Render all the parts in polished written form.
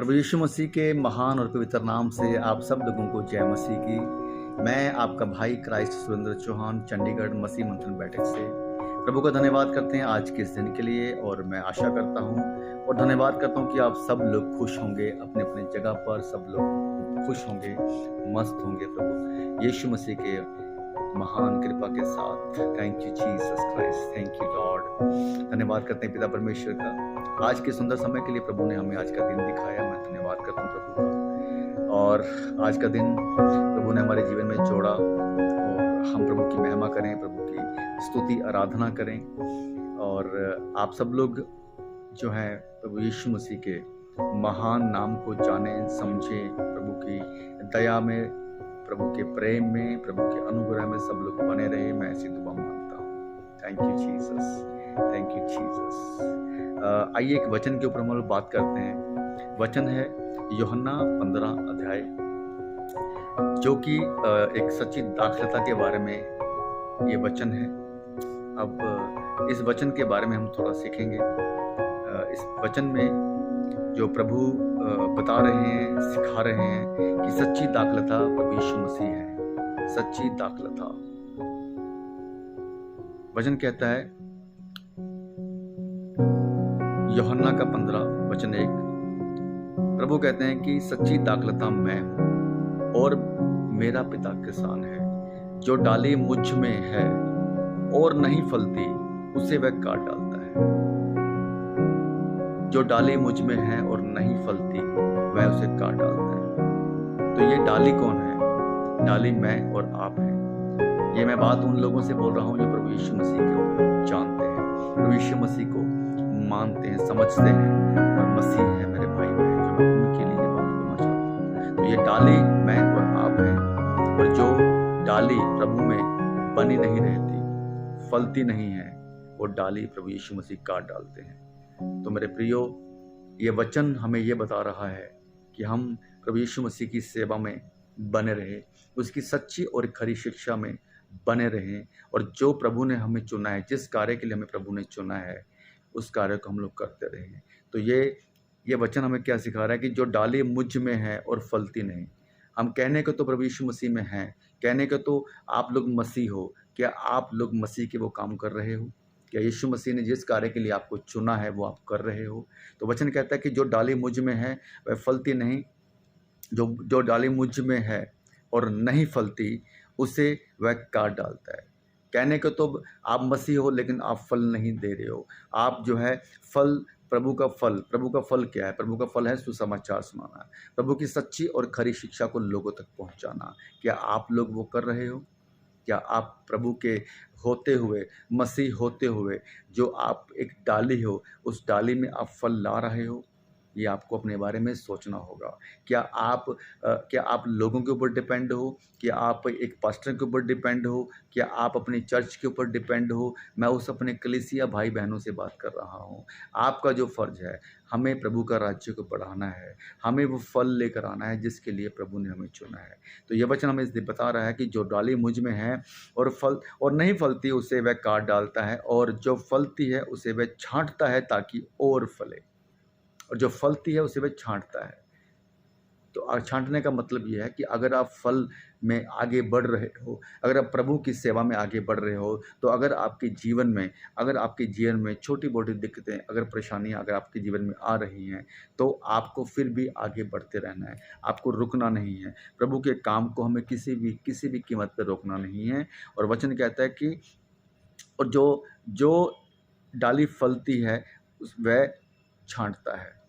प्रभु यीशु मसीह के महान और पवित्र नाम से आप सब लोगों को जय मसीह की। मैं आपका भाई क्राइस्ट सुरेंद्र चौहान चंडीगढ़ मसीह मंथन बैठक से प्रभु का धन्यवाद करते हैं आज के इस दिन के लिए। और मैं आशा करता हूं और धन्यवाद करता हूं कि आप सब लोग खुश होंगे, अपने अपने जगह पर सब लोग खुश होंगे, मस्त होंगे प्रभु यीशु मसीह के महान कृपा के साथ। Thank you Jesus Christ, thank you Lord. धन्यवाद करते हैं पिता परमेश्वर का आज के सुंदर समय के लिए। प्रभु ने हमें आज का दिन दिखाया, मैं धन्यवाद करता हूँ प्रभु का। और आज का दिन प्रभु ने हमारे जीवन में जोड़ा और हम प्रभु की महिमा करें, प्रभु की स्तुति आराधना करें। और आप सब लोग जो हैं प्रभु यीशु मसीह के महान नाम को जानें, समझें, प्रभु की दया में, प्रभु के प्रेम में, प्रभु के अनुग्रह में सब लोग बने रहे। मैं ऐसी दुआ मांगता हूँ। Thank you Jesus, thank you Jesus. आइए एक वचन के ऊपर हम लोग बात करते हैं। वचन है यूहन्ना 15 अध्याय, जो कि एक सच्ची दाखलता के बारे में ये वचन है। अब इस वचन के बारे में हम थोड़ा सीखेंगे। इस वचन में जो प्रभु बता रहे हैं, सिखा रहे हैं कि सच्ची दाखलता प्रभु यीशु मसीह है। सच्ची दाखलता। वचन कहता है यूहन्ना का 15 वचन 1, प्रभु कहते हैं कि सच्ची दाखलता मैं हूं और मेरा पिता किसान है। जो डाली मुझ में है और नहीं फलती उसे वह काट डालता है। जो डाली मुझ में है और नहीं फलती वह उसे काट डालता है। तो ये डाली कौन है? डाली मैं और आप हैं। ये मैं बात उन लोगों से बोल रहा हूं जो प्रभु यीशु मसीह को जानते हैं, प्रभु यीशु मसीह को मानते हैं, समझते हैं और मसीह है मेरे भाई बहन, जो मैं उनके लिए बात बोलना चाहता हूँ। तो ये डाली मैं और आप हैं। और जो डाली प्रभु में बनी नहीं रहती, फलती नहीं है, वो डाली प्रभु यीशु मसीह काट डालते हैं। तो मेरे प्रियो, ये वचन हमें ये बता रहा है कि हम प्रभु यीशु मसीह की सेवा में बने रहें, उसकी सच्ची और खरी शिक्षा में बने रहें। और जो प्रभु ने हमें चुना है, जिस कार्य के लिए हमें प्रभु ने चुना है, उस कार्य को हम लोग करते रहें। तो ये वचन हमें क्या सिखा रहा है कि जो डाली मुझ में है और फलती नहीं। हम कहने को तो प्रभु यीशु मसीह में हैं, कहने को तो आप लोग मसीह हो। क्या आप लोग मसीह के वो काम कर रहे हो? क्या यीशु मसीह ने जिस कार्य के लिए आपको चुना है वो आप कर रहे हो? तो वचन कहता है कि जो डाली मुझ में है वह फलती नहीं, जो डाली मुझ में है और नहीं फलती उसे वह काट डालता है। कहने को तो आप मसीह हो, लेकिन आप फल नहीं दे रहे हो। आप जो है फल, प्रभु का फल क्या है? प्रभु का फल है सुसमाचार सुनाना, प्रभु की सच्ची और खरी शिक्षा को लोगों तक पहुंचाना। क्या आप लोग वो कर रहे हो? क्या आप प्रभु के होते हुए, मसीह होते हुए, जो आप एक डाली हो, उस डाली में आप फल ला रहे हो? ये आपको अपने बारे में सोचना होगा। क्या आप लोगों के ऊपर डिपेंड हो? क्या आप एक पास्टर के ऊपर डिपेंड हो? क्या आप अपनी चर्च के ऊपर डिपेंड हो? मैं उस अपने कलीसिया भाई बहनों से बात कर रहा हूँ। आपका जो फर्ज है, हमें प्रभु का राज्य को बढ़ाना है, हमें वो फल लेकर आना है जिसके लिए प्रभु ने हमें चुना है। तो ये वचन हमें इसलिए बता रहा है कि जो डाली मुझ में है और नहीं फलती उसे वह काट डालता है, और जो फलती है उसे वह छांटता है ताकि और फले, और जो फलती है उसे वह छांटता है। तो छांटने का मतलब यह है कि अगर आप फल में आगे बढ़ रहे हो, अगर आप प्रभु की सेवा में आगे बढ़ रहे हो, तो अगर आपके जीवन में छोटी मोटी दिक्कतें, अगर परेशानियां अगर आपके जीवन में आ रही हैं, तो आपको फिर भी आगे बढ़ते रहना है, आपको रुकना नहीं है। प्रभु के काम को हमें किसी भी कीमत पर रोकना नहीं है। और वचन कहता है कि और जो डाली फलती है वह छांटता है।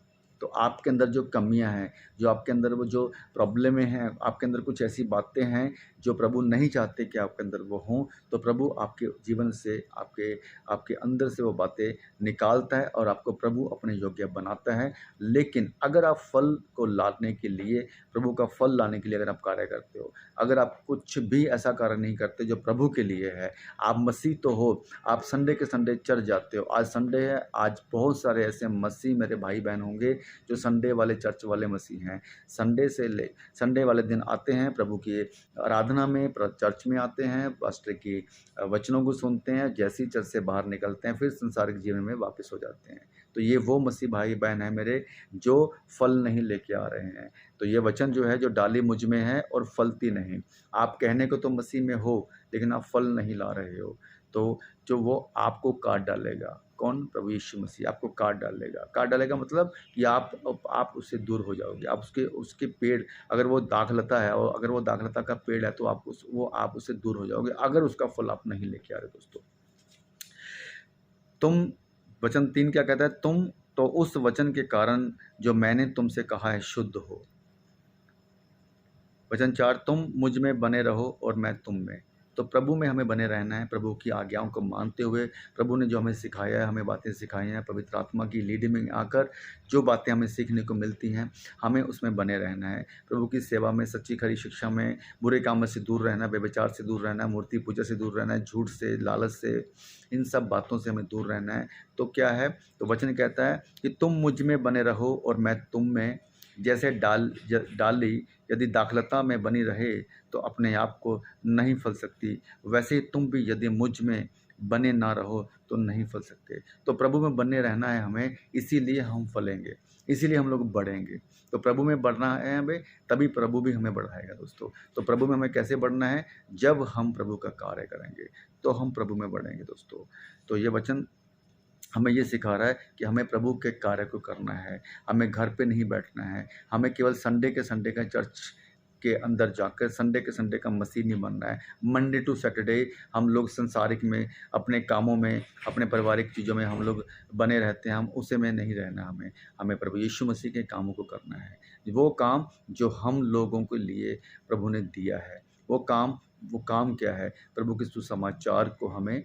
तो आपके अंदर जो कमियां हैं, जो आपके अंदर वो जो प्रॉब्लमें हैं, आपके अंदर कुछ ऐसी बातें हैं जो प्रभु नहीं चाहते कि आपके अंदर वो हों, तो प्रभु आपके जीवन से, आपके अंदर से वो बातें निकालता है और आपको प्रभु अपने योग्य बनाता है। लेकिन अगर आप फल को लाने के लिए, प्रभु का फल लाने के लिए अगर आप कार्य करते हो, अगर आप कुछ भी ऐसा कार्य नहीं करते जो प्रभु के लिए है, आप मसीह तो हो, आप संडे के संडे चर्च जाते हो। आज संडे है, आज बहुत सारे ऐसे मसीह मेरे भाई बहन होंगे जो संडे वाले चर्च वाले मसीह हैं। संडे वाले दिन आते हैं, प्रभु की आराधना में, चर्च में आते हैं, पास्टर की वचनों को सुनते हैं, जैसे ही चर्च से बाहर निकलते हैं फिर संसारिक जीवन में वापस हो जाते हैं। तो ये वो मसीह भाई बहन है मेरे जो फल नहीं लेके आ रहे हैं। तो ये वचन जो है, जो डाली मुझ में है और फलती नहीं। आप कहने को तो मसीह में हो, लेकिन आप फल नहीं ला रहे हो, तो जो वो आपको काट डालेगा। कौन? प्रभु यीशु मसीह आपको काट डालेगा। काट डालेगा मतलब कि आप उससे दूर हो जाओगे। आप उसके पेड़, अगर वो दाखलता है और अगर वो दाखलता का पेड़ है, तो आप उससे दूर हो जाओगे, अगर उसका फल आप नहीं लेके आ रहे। दोस्तों, तुम, वचन 3 क्या कहता है? तुम तो उस वचन के कारण जो मैंने तुमसे कहा है शुद्ध हो। वचन 4, तुम मुझ में बने रहो और मैं तुम में। तो प्रभु में हमें बने रहना है, प्रभु की आज्ञाओं को मानते हुए। प्रभु ने जो हमें सिखाया है, हमें बातें सिखाई हैं, पवित्र आत्मा की लीडिंग में आकर जो बातें हमें सीखने को मिलती हैं, हमें उसमें बने रहना है। प्रभु की सेवा में, सच्ची खरी शिक्षा में, बुरे कामों से दूर रहना, व्यभिचार से दूर रहना, मूर्ति पूजा से दूर रहना है, झूठ से, लालच से, इन सब बातों से हमें दूर रहना है। तो क्या है? तो वचन कहता है कि तुम मुझ में बने रहो और मैं तुम में। जैसे डाली यदि दाखलता में बनी रहे तो अपने आप को नहीं फल सकती, वैसे ही तुम भी यदि मुझ में बने ना रहो तो नहीं फल सकते। तो प्रभु में बने रहना है हमें, इसीलिए हम फलेंगे, इसीलिए हम लोग बढ़ेंगे। तो प्रभु में बढ़ना है हमें, तभी प्रभु भी हमें बढ़ाएगा। दोस्तों, तो प्रभु में हमें कैसे बढ़ना है? जब हम प्रभु का कार्य करेंगे तो हम प्रभु में बढ़ेंगे। दोस्तों, तो ये वचन हमें ये सिखा रहा है कि हमें प्रभु के कार्य को करना है, हमें घर पे नहीं बैठना है, हमें केवल संडे के संडे का चर्च के अंदर जाकर संडे के संडे का मसीह नहीं बनना है। मंडे टू सैटरडे हम लोग संसारिक में, अपने कामों में, अपने पारिवारिक चीज़ों में हम लोग बने रहते हैं, हम उसे में नहीं रहना। हमें प्रभु यीशु मसीह के कामों को करना है, वो काम जो हम लोगों के लिए प्रभु ने दिया है। वो काम क्या है? प्रभु के सुसमाचार को हमें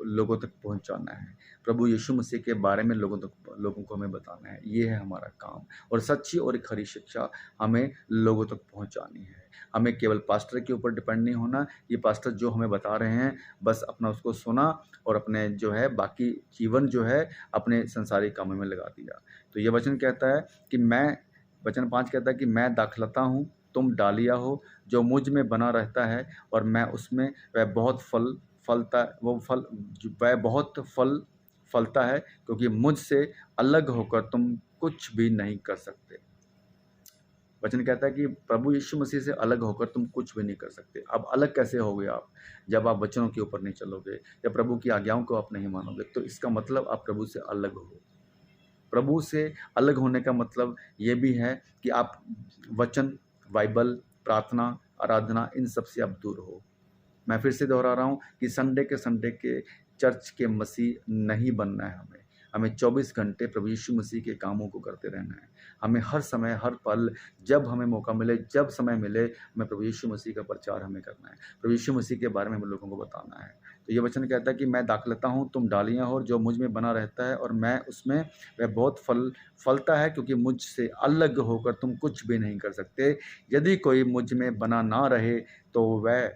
लोगों तक पहुंचाना है, प्रभु यीशु मसीह के बारे में लोगों को हमें बताना है। ये है हमारा काम, और सच्ची और खरी शिक्षा हमें लोगों तक पहुंचानी है। हमें केवल पास्टर के ऊपर डिपेंड नहीं होना। ये पास्टर जो हमें बता रहे हैं, बस अपना उसको सुना और अपने जो है बाकी जीवन जो है अपने संसारिक कामों में लगा दिया। तो ये वचन कहता है कि वचन 5 कहता है कि मैं दाखलता हूँ, तुम डालिया हो। जो मुझ में बना रहता है और मैं उसमें, वह बहुत फल फलता है, क्योंकि मुझसे अलग होकर तुम कुछ भी नहीं कर सकते। वचन कहता है कि प्रभु यीशु मसीह से अलग होकर तुम कुछ भी नहीं कर सकते। अब अलग कैसे होगे आप? जब आप वचनों के ऊपर नहीं चलोगे, या प्रभु की आज्ञाओं को आप नहीं मानोगे, तो इसका मतलब आप प्रभु से अलग हो। प्रभु से अलग होने का मतलब ये भी है कि आप वचन, बाइबल, प्रार्थना, आराधना, इन सब से आप दूर हो। मैं फिर से दोहरा रहा हूँ कि संडे के चर्च के मसीह नहीं बनना है। हमें 24 घंटे प्रभु यीशु मसीह के कामों को करते रहना है। हमें हर समय, हर पल, जब हमें मौका मिले, जब समय मिले, हमें प्रभु यीशु मसीह का प्रचार हमें करना है, प्रभु यीशु मसीह के बारे में हमें लोगों को बताना है। तो ये वचन कहता है कि मैं दाखलता हूँ, तुम डालियाँ हो। जो मुझ में बना रहता है और मैं उसमें, वह बहुत फलता है, क्योंकि मुझसे अलग होकर तुम कुछ भी नहीं कर सकते। यदि कोई मुझ में बना ना रहे तो वह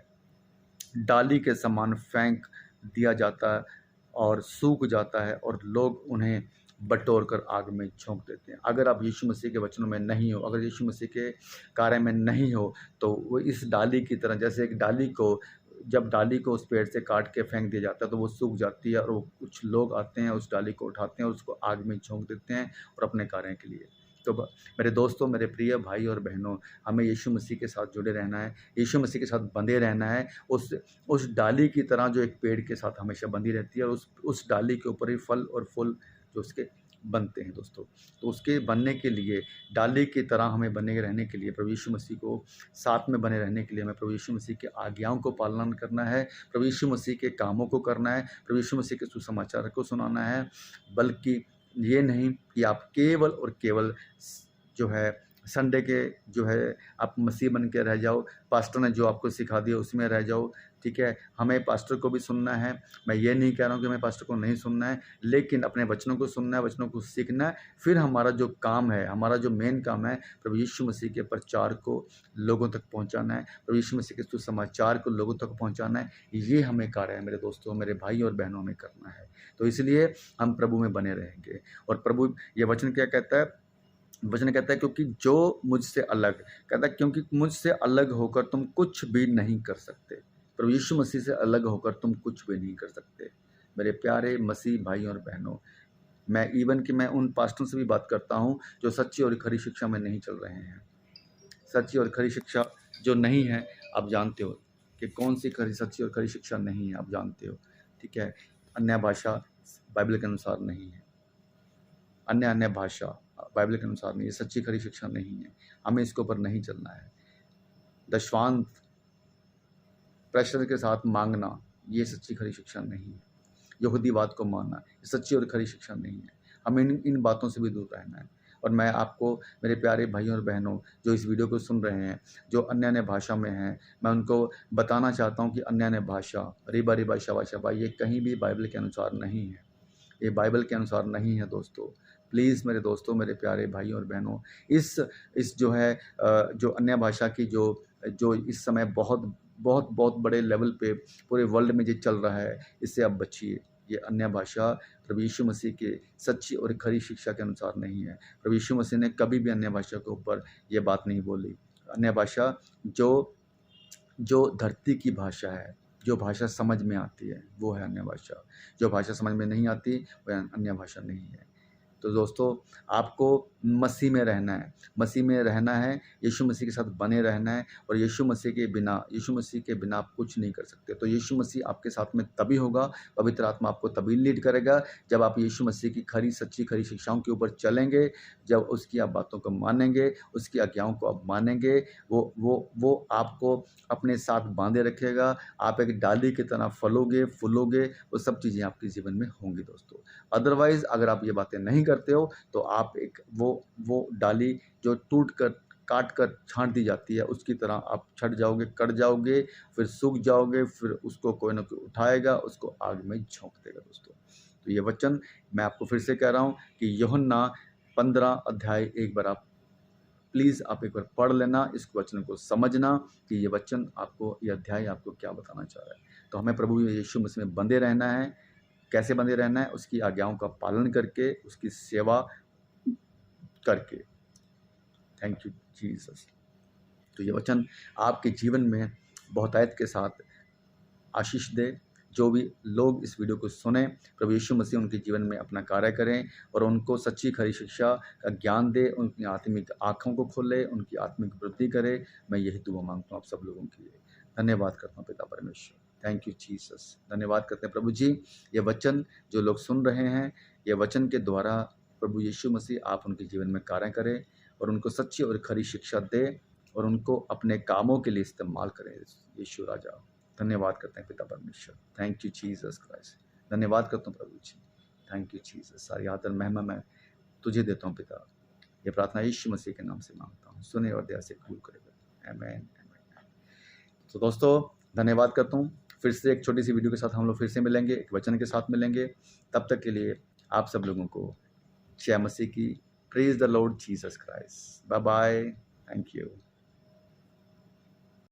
डाली के समान फेंक दिया जाता है और सूख जाता है, और लोग उन्हें बटोर कर आग में झोंक देते हैं। अगर आप यीशु मसीह के वचनों में नहीं हो, अगर यीशु मसीह के कार्य में नहीं हो, तो वो इस डाली की तरह, जैसे एक डाली को, जब डाली को उस पेड़ से काट के फेंक दिया जाता है तो वो सूख जाती है, और वो कुछ लोग आते हैं, उस डाली को उठाते हैं और उसको आग में झोंक देते हैं और अपने कार्य के लिए। तो मेरे दोस्तों, मेरे प्रिय भाई और बहनों, हमें यीशु मसीह के साथ जुड़े रहना है, यीशु मसीह के साथ बंधे रहना है, उस डाली की तरह जो एक पेड़ के साथ हमेशा बंधी रहती है, और उस डाली के ऊपर ही फल और फूल जो उसके बनते हैं। दोस्तों, तो उसके बनने के लिए, डाली की तरह हमें बने रहने के लिए, प्रभु यीशु मसीह को साथ में बने रहने के लिए, हमें प्रभु यीशु मसीह के आज्ञाओं को पालन करना है, प्रभु यीशु मसीह के कामों को करना है, प्रभु यीशु मसीह के सुसमाचार को सुनाना है। बल्कि ये नहीं कि आप केवल और केवल जो है संडे के जो है आप मसीह बन के रह जाओ, पास्टर ने जो आपको सिखा दिया उसमें रह जाओ। ठीक है, हमें पास्टर को भी सुनना है। मैं ये नहीं कह रहा हूँ कि हमें पास्टर को नहीं सुनना है, लेकिन अपने वचनों को सुनना है, वचनों को सीखना है। फिर हमारा जो काम है, हमारा जो मेन काम है, प्रभु यीशु मसीह के प्रचार को लोगों तक पहुँचाना है, प्रभु यीशु मसीह के सुसमाचार को लोगों तक पहुँचाना है। ये हमें कार्य है मेरे दोस्तों, मेरे भाई और बहनों, में करना है। तो इसलिए हम प्रभु में बने रहेंगे। और प्रभु, ये वचन क्या कहता है? वचन कहता है क्योंकि जो मुझसे अलग, कहता है क्योंकि मुझसे अलग होकर तुम कुछ भी नहीं कर सकते। प्रभु यीशु मसीह से अलग होकर तुम कुछ भी नहीं कर सकते। मेरे प्यारे मसीह भाई और बहनों, मैं इवन कि मैं उन पास्टरों से भी बात करता हूँ जो सच्ची और खरी शिक्षा में नहीं चल रहे हैं। सच्ची और खरी शिक्षा जो नहीं है, आप जानते हो कि कौन सी खरी सच्ची और खरी शिक्षा नहीं है, आप जानते हो, ठीक है। अन्य भाषा बाइबल के अनुसार नहीं है, अन्य भाषा बाइबल के अनुसार नहीं है, सच्ची खरी शिक्षा नहीं है, हमें इसके ऊपर नहीं चलना है। दशवांत प्रेशर के साथ मांगना, ये सच्ची खरी शिक्षा नहीं है। यहूदीवाद को मानना, ये सच्ची और खरी शिक्षा नहीं है। हमें इन बातों से भी दूर रहना है। और मैं आपको, मेरे प्यारे भाइयों और बहनों जो इस वीडियो को सुन रहे हैं, जो अन्य भाषा में हैं, मैं उनको बताना चाहता हूँ कि अन्य भाषा, रिबा रिबा शबा शबा, ये कहीं भी बाइबल के अनुसार नहीं है। ये बाइबल के अनुसार नहीं है दोस्तों। प्लीज़ मेरे दोस्तों, मेरे प्यारे भाइयों और बहनों, इस जो है जो अन्य भाषा की जो इस समय बहुत बहुत बहुत बड़े लेवल पे पूरे वर्ल्ड में जो चल रहा है, इससे आप बचिए। ये अन्य भाषा प्रभु यीशु मसीह के सच्ची और खरी शिक्षा के अनुसार नहीं है। प्रभु यीशु मसीह ने कभी भी अन्य भाषा के ऊपर ये बात नहीं बोली। अन्य भाषा जो धरती की भाषा है, जो भाषा समझ में आती है, वो है अन्य भाषा। जो भाषा समझ में नहीं आती, वह अन्य भाषा नहीं है। तो दोस्तों, आपको मसीह में रहना है, मसीह में रहना है, यीशु मसीह के साथ बने रहना है। और यीशु मसीह के बिना आप कुछ नहीं कर सकते। तो यीशु मसीह आपके साथ में तभी होगा, पवित्र आत्मा आपको तभी लीड करेगा, जब आप यीशु मसीह की सच्ची खरी शिक्षाओं के ऊपर चलेंगे, जब उसकी आप बातों को मानेंगे, उसकी आज्ञाओं को आप मानेंगे। वो आपको अपने साथ बांधे रखेगा। आप एक डाली की तरह फलोगे, फूलोगे, वो सब चीज़ें आपके जीवन में होंगी दोस्तों। अदरवाइज़ अगर आप ये बातें नहीं करते हो, तो आप एक वो डाली जो टूट कर, काट कर छांट दी जाती है, उसकी तरह आप छट जाओगे, कट जाओगे, फिर सूख जाओगे, फिर उसको कोई ना कोई उठाएगा, उसको आग में झोंक देगा दोस्तों। तो ये वचन मैं आपको फिर से कह रहा हूँ कि यूहन्ना 15 अध्याय एक बार आप प्लीज़ आप एक बार पढ़ लेना, इस वचन को समझना कि ये वचन आपको, ये अध्याय आपको क्या बताना चाह रहा है। तो हमें प्रभु यीशु मसीह में बंधे रहना है। कैसे बंधे रहना है? उसकी आज्ञाओं का पालन करके, उसकी सेवा करके। Thank you Jesus. तो ये वचन आपके जीवन में बहुतायत के साथ आशीष दे। जो भी लोग इस वीडियो को सुने, प्रभु यीशु मसीह उनके जीवन में अपना कार्य करें और उनको सच्ची खरी शिक्षा का ज्ञान दे, उनकी आत्मिक आँखों को खोले, उनकी आत्मिक वृद्धि करे। मैं यही दुआ मांगता हूँ आप सब लोगों के लिए। धन्यवाद करता हूँ पिता परमेश्वर। Thank you Jesus. धन्यवाद करते हैं प्रभु जी। ये वचन जो लोग सुन रहे हैं, ये वचन के द्वारा प्रभु यीशु मसीह आप उनके जीवन में कार्य करें और उनको सच्ची और खरी शिक्षा दे और उनको अपने कामों के लिए इस्तेमाल करें यीशु राजा। धन्यवाद करते हैं पिता परमेश्वर। Thank you Jesus Christ. धन्यवाद करता हूँ प्रभु जी। Thank you Jesus. सारी आदर महिमा मैं तुझे देता हूँ पिता। ये प्रार्थना यीशु मसीह के नाम से मांगता हूँ, सुने और दया से कबूल करेगा। आमीन। तो दोस्तों, धन्यवाद करता हूँ। फिर से एक छोटी सी वीडियो के साथ हम लोग फिर से मिलेंगे, एक वचन के साथ मिलेंगे। तब तक के लिए आप सब लोगों को जय मसीह की। Praise the Lord Jesus Christ. Bye bye. Thank you.